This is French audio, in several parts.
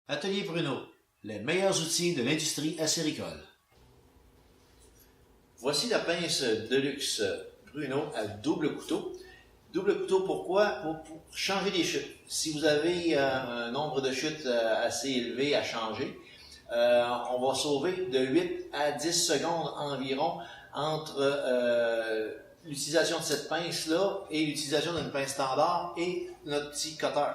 Atelier Bruno, les meilleurs outils de l'industrie acéricole. Voici la pince Deluxe Bruno à double couteau. Double couteau pourquoi? Pour changer les chutes. Si vous avez un nombre de chutes assez élevé à changer, on va sauver de 8 à 10 secondes environ entre l'utilisation de cette pince-là et l'utilisation d'une pince standard et notre petit cutter.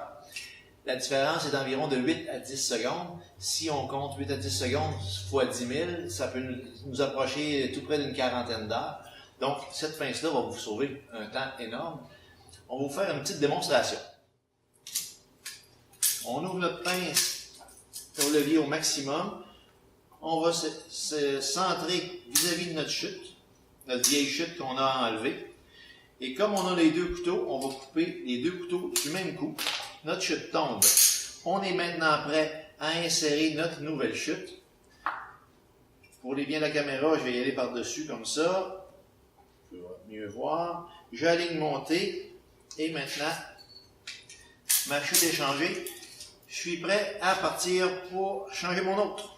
La différence est d'environ de 8 à 10 secondes. Si on compte 8 à 10 secondes fois 10 000, ça peut nous approcher tout près d'une quarantaine d'heures. Donc, cette pince-là va vous sauver un temps énorme. On va vous faire une petite démonstration. On ouvre notre pince au levier au maximum. On va se centrer vis-à-vis de notre chute, notre vieille chute qu'on a enlevée. Et comme on a les deux couteaux, on va couper les deux couteaux du même coup. Notre chute tombe. On est maintenant prêt à insérer notre nouvelle chute. Pour les bien la caméra, je vais y aller par-dessus comme ça. Je vais mieux voir. J'aligne mon T. Et maintenant, ma chute est changée. Je suis prêt à partir pour changer mon autre.